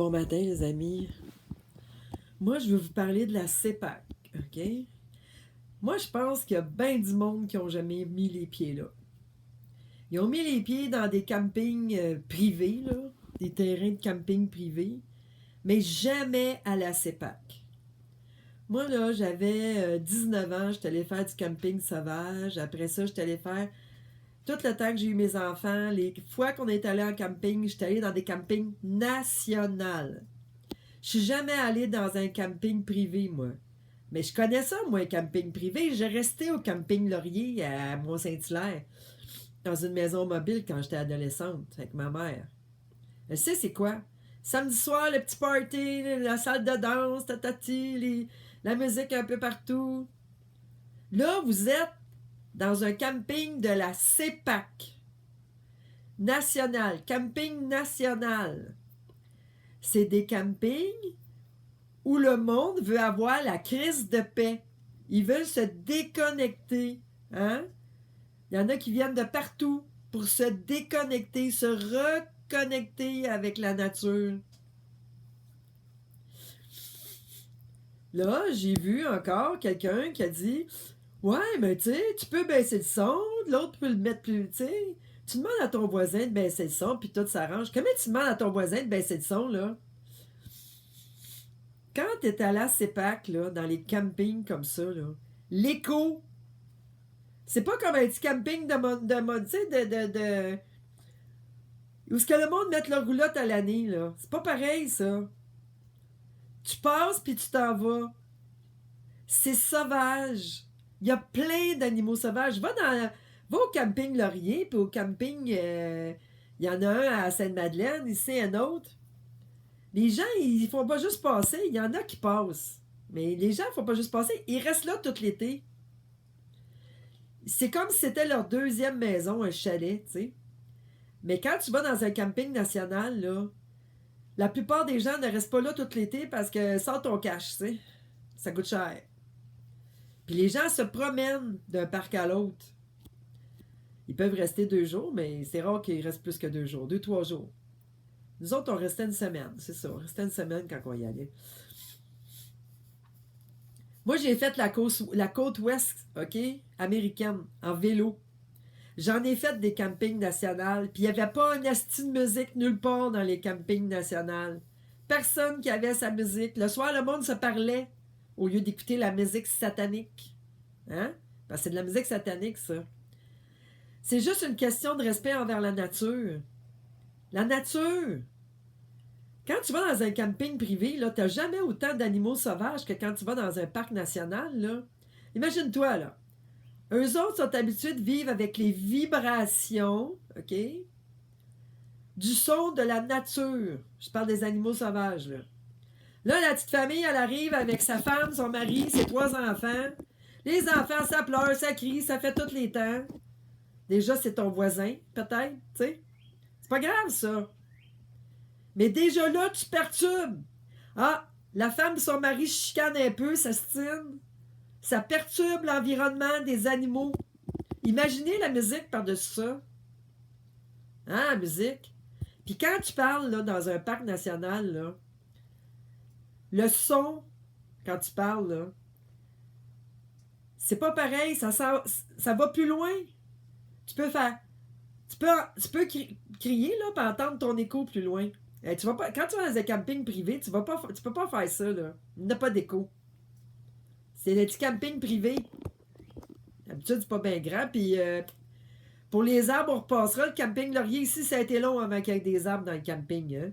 Bon matin, les amis. Moi, je veux vous parler de la CEPAC, OK? Moi, je pense qu'il y a bien du monde qui n'ont jamais mis les pieds là. Ils ont mis les pieds dans des campings privés, là, des terrains de camping privés, mais jamais à la CEPAC. Moi, là, j'avais 19 ans, j'étais allée faire du camping sauvage. Après ça, j'étais allée faire tout le temps que j'ai eu mes enfants. Les fois qu'on est allé en camping, j'étais allée dans des campings nationaux. Je suis jamais allée dans un camping privé, moi. Mais je connais ça, moi, un camping privé. J'ai resté au camping Laurier à Mont-Saint-Hilaire, dans une maison mobile quand j'étais adolescente, avec ma mère. Elle sait c'est quoi? Samedi soir, le petit party, la salle de danse, tatati, la musique un peu partout. Là, vous êtes dans un camping de la CEPAC. National. Camping national. C'est des campings où le monde veut avoir la crise de paix. Ils veulent se déconnecter. Hein? Il y en a qui viennent de partout pour se déconnecter, se reconnecter avec la nature. Là, j'ai vu encore quelqu'un qui a dit « Ouais, mais tu sais, tu peux baisser le son, l'autre peut le mettre plus, tu sais. Tu demandes à ton voisin de baisser le son, puis tout s'arrange. Comment tu demandes à ton voisin de baisser le son, là? » Quand tu es à la CEPAC, là, dans les campings comme ça, là, l'écho, c'est pas comme un petit camping tu sais, où est-ce que le monde met leur roulotte à l'année, là. C'est pas pareil, ça. Tu passes, puis tu t'en vas. C'est sauvage. Il y a plein d'animaux sauvages. Va au camping Laurier, puis au camping, il y en a un à Sainte-Madeleine, ici un autre. Les gens, ils font pas juste passer. Il y en a qui passent. Mais les gens ne font pas juste passer. Ils restent là tout l'été. C'est comme si c'était leur deuxième maison, un chalet, tu sais. Mais quand tu vas dans un camping national, là, la plupart des gens ne restent pas là tout l'été parce que sors ton cash, tu sais. Ça coûte cher. Puis les gens se promènent d'un parc à l'autre. Ils peuvent rester 2 jours, mais c'est rare qu'ils restent plus que 2 jours, 2, 3 jours. Nous autres, on restait une semaine, c'est ça. On restait une semaine quand on y allait. Moi, j'ai fait la côte ouest, OK, américaine, en vélo. J'en ai fait des campings nationaux, puis il n'y avait pas un asti de musique nulle part dans les campings nationaux. Personne qui avait sa musique. Le soir, le monde se parlait au lieu d'écouter la musique satanique. Hein? Parce que c'est de la musique satanique, ça. C'est juste une question de respect envers la nature. La nature! Quand tu vas dans un camping privé, là, t'as jamais autant d'animaux sauvages que quand tu vas dans un parc national, là. Imagine-toi, là. Eux autres sont habitués de vivre avec les vibrations, OK? Du son de la nature. Je parle des animaux sauvages, là. Là, la petite famille, elle arrive avec sa femme, son mari, ses 3 enfants. Les enfants, ça pleure, ça crie, ça fait tous les temps. Déjà, c'est ton voisin, peut-être, tu sais. C'est pas grave, ça. Mais déjà là, tu perturbes. Ah, la femme et son mari chicanent un peu, ça se tine. Ça perturbe l'environnement des animaux. Imaginez la musique par-dessus ça. Hein, la musique? Puis quand tu parles là, dans un parc national, là, le son, quand tu parles, là, c'est pas pareil, ça va plus loin. Tu peux faire. Tu peux crier là, pour entendre ton écho plus loin. Tu vas pas, quand tu vas dans un camping privé, tu peux pas faire ça. Là. Il n'y a pas d'écho. C'est le petit camping privé. D'habitude, c'est pas bien grand. Puis pour les arbres, on repassera. Le camping Laurier, ici, ça a été long avant qu'il y ait des arbres dans le camping. Hein.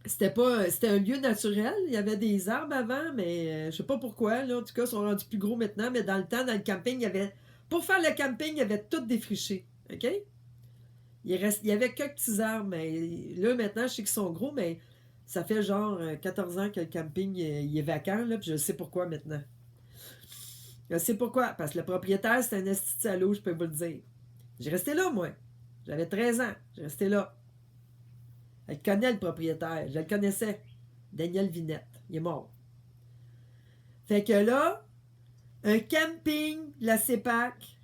C'était un lieu naturel. Il y avait des arbres avant, mais je sais pas pourquoi. Là, en tout cas, ils sont rendus plus gros maintenant. Mais dans le temps, dans le camping, il y avait. Pour faire le camping, il y avait tout défriché. OK? Il y avait quelques petits arbres, mais là, maintenant, je sais qu'ils sont gros, mais ça fait genre 14 ans que le camping il est vacant, là, puis je sais pourquoi maintenant. Je sais pourquoi, parce que le propriétaire, c'est un esti de salaud, je peux vous le dire. J'ai resté là, moi. J'avais 13 ans, j'ai resté là. Elle connaît le propriétaire, je le connaissais. Daniel Vinette, il est mort. Fait que là, un camping, la CEPAC,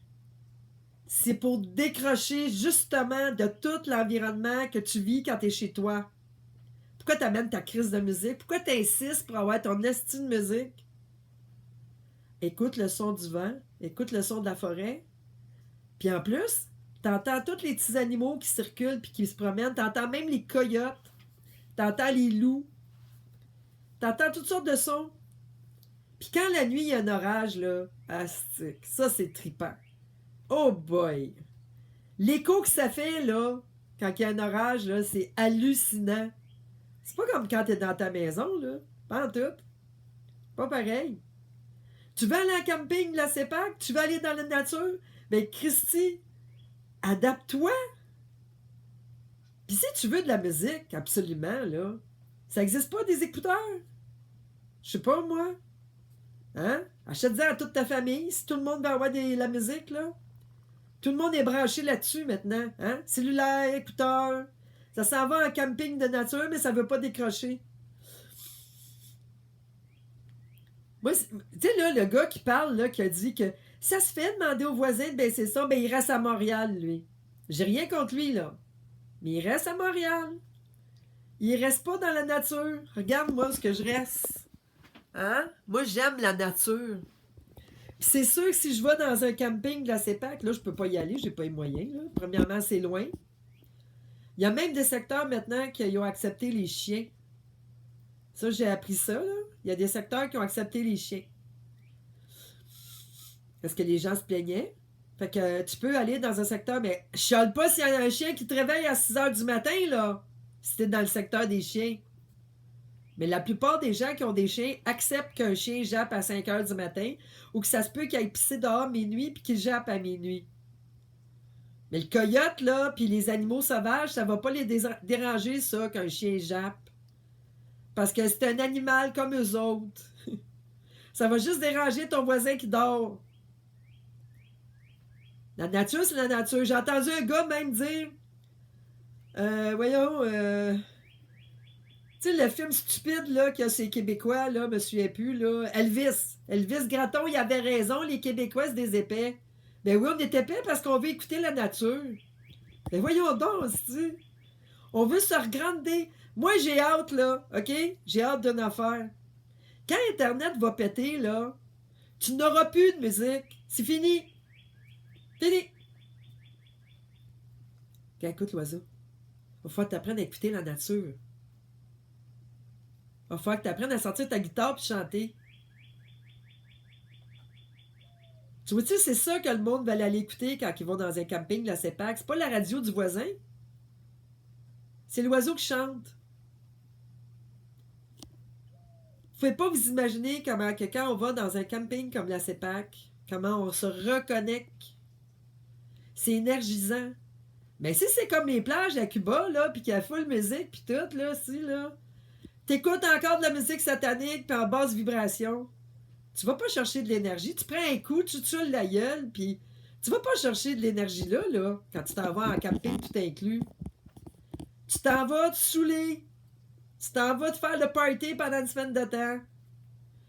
c'est pour décrocher justement de tout l'environnement que tu vis quand tu es chez toi. Pourquoi t'amènes ta crise de musique? Pourquoi t'insistes pour avoir ton esti de musique? Écoute le son du vent, écoute le son de la forêt. Puis en plus, t'entends tous les petits animaux qui circulent puis qui se promènent. T'entends même les coyotes. T'entends les loups. T'entends toutes sortes de sons. Puis quand la nuit, il y a un orage, là, astique, ça, c'est trippant. Oh boy! L'écho que ça fait, là, quand il y a un orage, là, c'est hallucinant. C'est pas comme quand t'es dans ta maison, là. Pas en tout. Pas pareil. Tu veux aller en camping, la CEPAC? Tu veux aller dans la nature? Ben, Christy, adapte-toi. Puis si tu veux de la musique, absolument, là, ça existe pas des écouteurs? Je sais pas, moi. Hein? Achète-en à toute ta famille, si tout le monde va avoir la musique, là. Tout le monde est branché là-dessus maintenant. Hein? Cellulaire, écouteurs. Ça s'en va en camping de nature, mais ça veut pas décrocher. Moi, tu sais, là, le gars qui parle, là, qui a dit que ça se fait demander aux voisins de baisser ça, ben il reste à Montréal, lui. J'ai rien contre lui, là. Mais il reste à Montréal. Il reste pas dans la nature. Regarde-moi ce que je reste. Hein? Moi, j'aime la nature. Puis c'est sûr que si je vais dans un camping de la CEPAC, là, je peux pas y aller, j'ai pas les moyens, là. Premièrement, c'est loin. Il y a même des secteurs maintenant qui ont accepté les chiens. Ça, j'ai appris ça, là. Il y a des secteurs qui ont accepté les chiens. Parce que les gens se plaignaient. Fait que tu peux aller dans un secteur, mais je chiale pas s'il y a un chien qui te réveille à 6 h du matin, là. Si t'es dans le secteur des chiens. Mais la plupart des gens qui ont des chiens acceptent qu'un chien jappe à 5 h du matin ou que ça se peut qu'il aille pisser dehors minuit puis qu'il jappe à minuit. Mais le coyote, là, puis les animaux sauvages, ça va pas les déranger, ça, qu'un chien jappe. Parce que c'est un animal comme eux autres. Ça va juste déranger ton voisin qui dort. La nature, c'est la nature. J'ai entendu un gars même dire... voyons... tu sais, le film stupide, là, que ces Québécois, là, me souviens plus, là. Elvis. Elvis Gratton, il avait raison, les Québécois, c'est des épais. Ben oui, on est épais parce qu'on veut écouter la nature. Ben voyons donc, c'est-tu. On veut se regrander. Moi, j'ai hâte, là, OK? J'ai hâte d'une affaire. Quand Internet va péter, là, tu n'auras plus de musique. C'est fini. Fini. Quand écoute l'oiseau. Il va falloir que tu apprennes à écouter la nature. Il va falloir que tu apprennes à sortir ta guitare et chanter. Tu vois-tu, c'est ça que le monde va aller écouter quand ils vont dans un camping de la CEPAC. C'est pas la radio du voisin. C'est l'oiseau qui chante. Vous pouvez pas vous imaginer comment que quand on va dans un camping comme la CEPAC, comment on se reconnecte. C'est énergisant. Mais si c'est comme les plages à Cuba, là, puis qu'il y a full musique, puis tout, là, si, là, t'écoutes encore de la musique satanique, puis en basse vibration, tu vas pas chercher de l'énergie. Tu prends un coup, tu tues la gueule, puis tu vas pas chercher de l'énergie là, quand tu t'en vas en camping tout inclus. Tu t'en vas te saouler. Tu t'en vas te faire le party pendant une semaine de temps.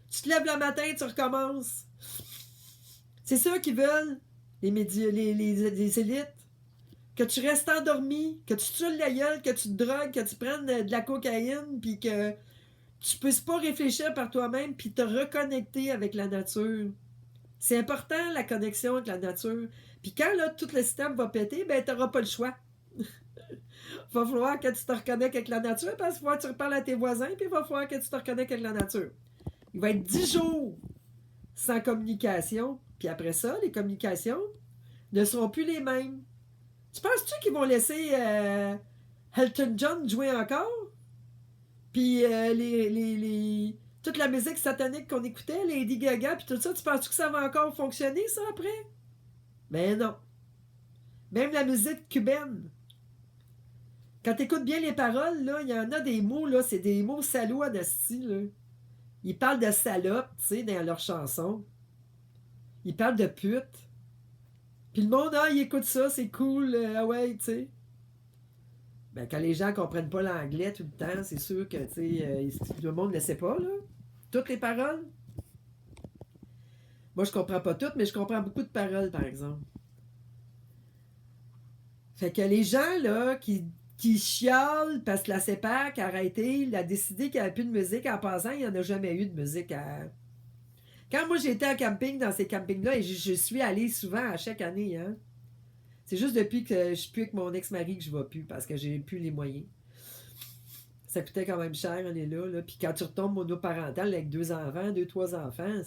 Tu te lèves le matin, tu recommences. C'est ça qu'ils veulent, les médias, les élites. Que tu restes endormi, que tu tues la gueule, que tu te drogues, que tu prennes de la cocaïne, puis que tu puisses pas réfléchir par toi-même, puis te reconnecter avec la nature. C'est important, la connexion avec la nature. Puis quand là, tout le système va péter, ben t'auras pas le choix. Il va falloir que tu te reconnectes avec la nature, parce qu'il va falloir que tu reparles à tes voisins, puis il va falloir que tu te reconnectes avec la nature. Il va être 10 jours sans communication, puis après ça, les communications ne seront plus les mêmes. Tu penses-tu qu'ils vont laisser Elton John jouer encore? Puis toute la musique satanique qu'on écoutait, Lady Gaga, puis tout ça, tu penses-tu que ça va encore fonctionner, ça, après? Ben non. Même la musique cubaine. Quand tu écoutes bien les paroles, là, il y en a des mots, là, c'est des mots salauds à style, là. Ils parlent de salope, tu sais, dans leurs chansons. Ils parlent de pute. Puis le monde, il écoute ça, c'est cool, ah ouais, tu sais. Ben, quand les gens comprennent pas l'anglais tout le temps, c'est sûr que, tu sais, tout le monde ne le sait pas, là. Toutes les paroles. Moi, je comprends pas toutes, mais je comprends beaucoup de paroles, par exemple. Fait que les gens, là, qui qui chiale parce que la CEPAC a arrêté, il a décidé qu'il n'y avait plus de musique. En passant, il n'y en a jamais eu de musique à... Quand moi j'étais en camping, dans ces campings-là, et je suis allée souvent à chaque année, hein. C'est juste depuis que je suis plus avec mon ex-mari que je ne vais plus, parce que j'ai plus les moyens. Ça coûtait quand même cher, aller là, là. Puis quand tu retombes monoparental avec 2 enfants, 2, 3 enfants,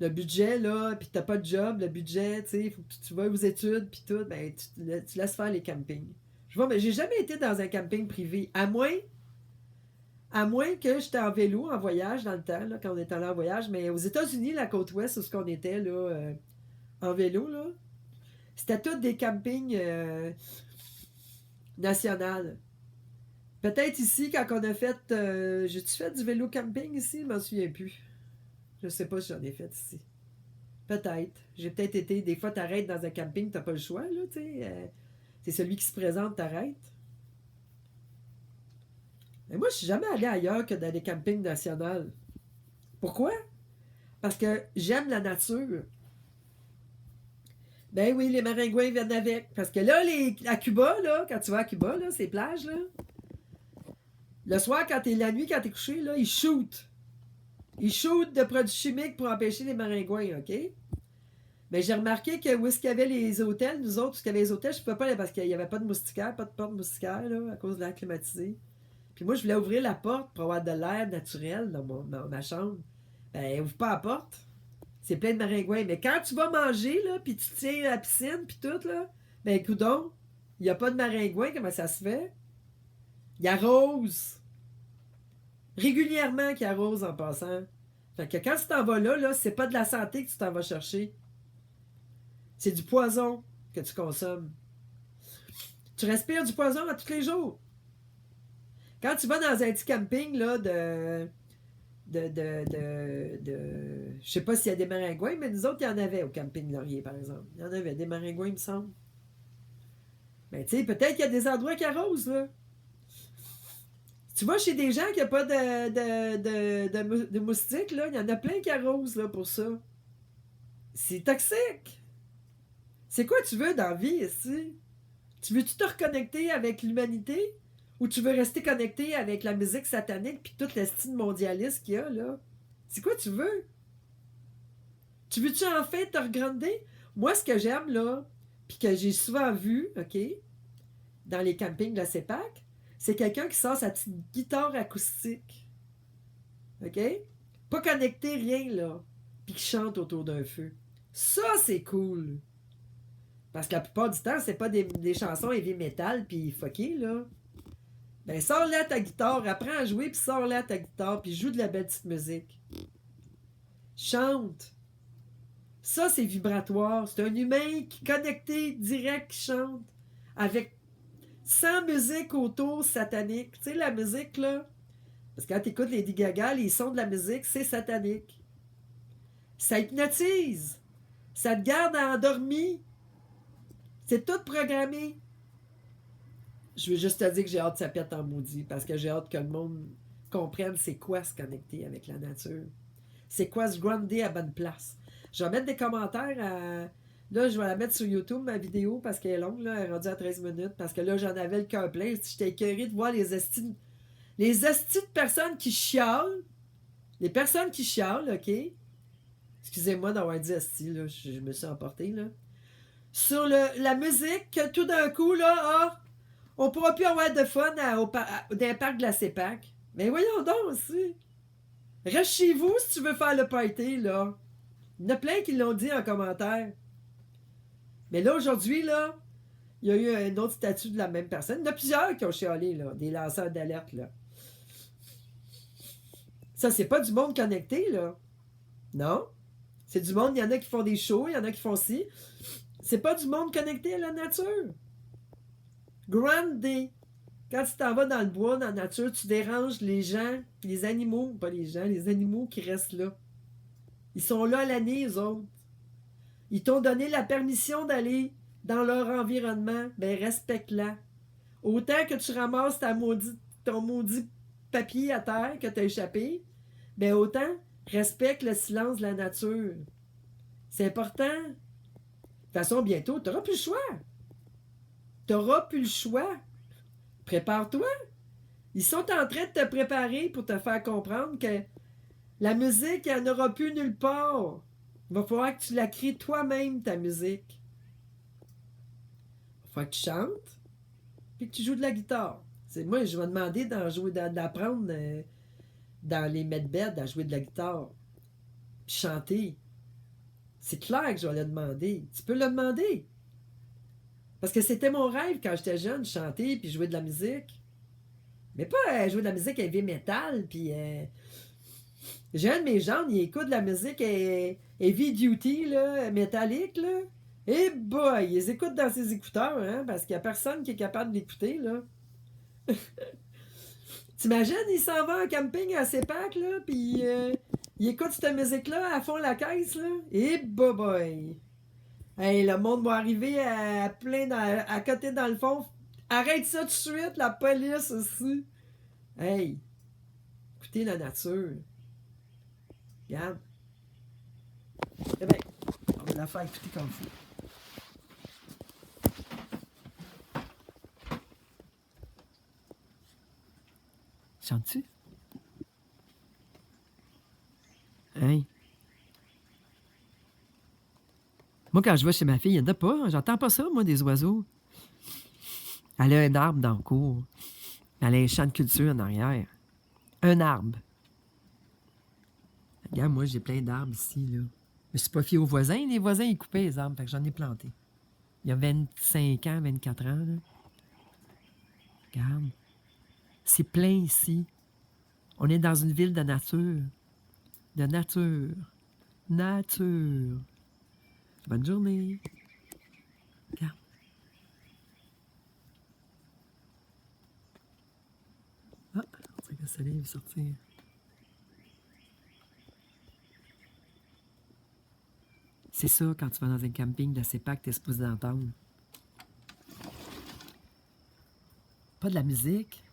le budget, là, puis t'as pas de job, le budget, tu sais, il faut que tu vas aux études, puis tout, ben, tu laisses faire les campings. Je vois, mais j'ai jamais été dans un camping privé, à moins que j'étais en vélo, en voyage dans le temps, là, quand on était allé en voyage, mais aux États-Unis, la côte ouest, où ce qu'on était, là, en vélo, là, c'était tous des campings nationaux. Peut-être ici, quand on a fait... j'ai-tu fait du vélo camping ici? Je m'en souviens plus. Je sais pas si j'en ai fait ici. Peut-être. J'ai peut-être été... Des fois, t'arrêtes dans un camping, t'as pas le choix, là, tu sais. C'est celui qui se présente, t'arrêtes. Mais moi, je suis jamais allé ailleurs que dans des campings nationaux. Pourquoi? Parce que j'aime la nature. Ben oui, les maringouins viennent avec. Parce que là, à Cuba, là, quand tu vas à Cuba, là, ces plages, là, le soir, la nuit, quand t'es couché, là, ils shootent. Ils shootent de produits chimiques pour empêcher les maringouins, OK? Mais j'ai remarqué que où est-ce qu'il y avait les hôtels, nous autres, où est-ce qu'il y avait les hôtels, je ne pouvais pas aller parce qu'il n'y avait pas de moustiquaires, pas de porte moustiquaire, là, à cause de l'air climatisé. Puis moi, je voulais ouvrir la porte pour avoir de l'air naturel dans ma chambre. Ben, ouvre pas la porte. C'est plein de maringouins. Mais quand tu vas manger, là, puis tu tiens à la piscine, puis tout, là, ben, coudonc, il n'y a pas de maringouins, comment ça se fait? Il arrose. Régulièrement qu'il arrose en passant. Fait que quand tu t'en vas là, c'est pas de la santé que tu t'en vas chercher. C'est du poison que tu consommes. Tu respires du poison à tous les jours. Quand tu vas dans un petit camping là, je sais pas s'il y a des maringouins, mais nous autres, il y en avait au camping Laurier, par exemple. Il y en avait des maringouins, il me semble. Mais tu sais, peut-être qu'il y a des endroits qui arrosent, là. Tu vas chez des gens qui n'ont pas de moustiques, là, il y en a plein qui arrosent là, pour ça. C'est toxique. C'est quoi tu veux dans la vie ici? Tu veux-tu te reconnecter avec l'humanité? Ou tu veux rester connecté avec la musique satanique puis toute le style mondialiste qu'il y a, là? C'est quoi tu veux? Tu veux-tu enfin te regrander? Moi, ce que j'aime, là, puis que j'ai souvent vu, OK, dans les campings de la CEPAC, c'est quelqu'un qui sort sa petite guitare acoustique. OK? Pas connecté, rien, là. Puis qui chante autour d'un feu. Ça, c'est cool. Parce que la plupart du temps, c'est pas des chansons heavy metal puis fucké, là. Ben, sors-la ta guitare, apprends à jouer, puis sors-la ta guitare, puis joue de la belle petite musique. Chante. Ça, c'est vibratoire. C'est un humain qui est connecté, direct, qui chante. Avec sans musique autour satanique. Tu sais, la musique, là. Parce que quand tu écoutes Lady Gaga, les sons de la musique, c'est satanique. Ça hypnotise. Ça te garde endormi. C'est tout programmé. Je veux juste te dire que j'ai hâte que ça pète en maudit. Parce que j'ai hâte que le monde comprenne c'est quoi se connecter avec la nature. C'est quoi se grounder à bonne place. Je vais mettre des commentaires à... Là, je vais la mettre sur YouTube, ma vidéo, parce qu'elle est longue, là, elle est rendue à 13 minutes, parce que là, j'en avais le cœur plein. J'étais écœurée de voir les estis de personnes qui chialent. Les personnes qui chialent, OK? Excusez-moi d'avoir dit esti, là, je me suis emportée, là. Sur la musique, que tout d'un coup, là, on pourra plus avoir de fun dans un parc de la CEPAC. Mais voyons donc aussi. Reste chez vous si tu veux faire le party, là. Il y en a plein qui l'ont dit en commentaire. Mais là, aujourd'hui, là, il y a eu un autre statut de la même personne. Il y en a plusieurs qui ont chialé, là, des lanceurs d'alerte, là. Ça, c'est pas du monde connecté, là. Non. C'est du monde, il y en a qui font des shows, il y en a qui font ci. C'est pas du monde connecté à la nature. Grande Day. Quand tu t'en vas dans le bois, dans la nature, tu déranges les gens, les animaux, pas les gens, les animaux qui restent là. Ils sont là à l'année, eux autres. Ils t'ont donné la permission d'aller dans leur environnement. Ben, respecte-la. Autant que tu ramasses ton maudit papier à terre que tu as échappé, ben autant respecte le silence de la nature. C'est important. De toute façon, bientôt, tu n'auras plus le choix. T'auras plus le choix. Prépare-toi. Ils sont en train de te préparer pour te faire comprendre que la musique, il n'y en aura plus nulle part. Il va falloir que tu la crées toi-même, ta musique. Il va falloir que tu chantes, puis que tu joues de la guitare. Moi, je vais demander d'apprendre dans les medbeds à jouer de la guitare, puis chanter. C'est clair que je vais le demander. Tu peux le demander. Parce que c'était mon rêve quand j'étais jeune, chanter puis jouer de la musique. Mais pas jouer de la musique heavy metal, puis... j'ai un de mes gendres, il écoute de la musique heavy duty, là, métallique, là. Et boy, ils écoutent dans ses écouteurs, hein, parce qu'il n'y a personne qui est capable d'écouter, là. T'imagines, il s'en va en camping à Sépac, là, puis il écoute cette musique-là à fond la caisse, là. Et boy! Hey, le monde va arriver à côté dans le fond. Arrête ça tout de suite, la police aussi. Hey, écoutez la nature. Regarde. Eh bien, on va la faire écouter comme il faut. Chantes-tu? Hein? Moi, quand je vais chez ma fille, il n'y en a pas. J'entends pas ça, moi, des oiseaux. Elle a un arbre dans le cours. Elle a un champ de culture en arrière. Un arbre. Regarde, moi, j'ai plein d'arbres ici, là. Je me suis pas fié aux voisins. Les voisins, ils coupaient les arbres, fait que j'en ai planté. Il y a 25 ans, 24 ans, là. Regarde. C'est plein ici. On est dans une ville de nature. De nature. Nature. Bonne journée. Regarde. Ah, on dirait que le soleil va sortir. C'est ça, quand tu vas dans un camping de CEPAC, t'es supposé d'entendre. Pas de la musique,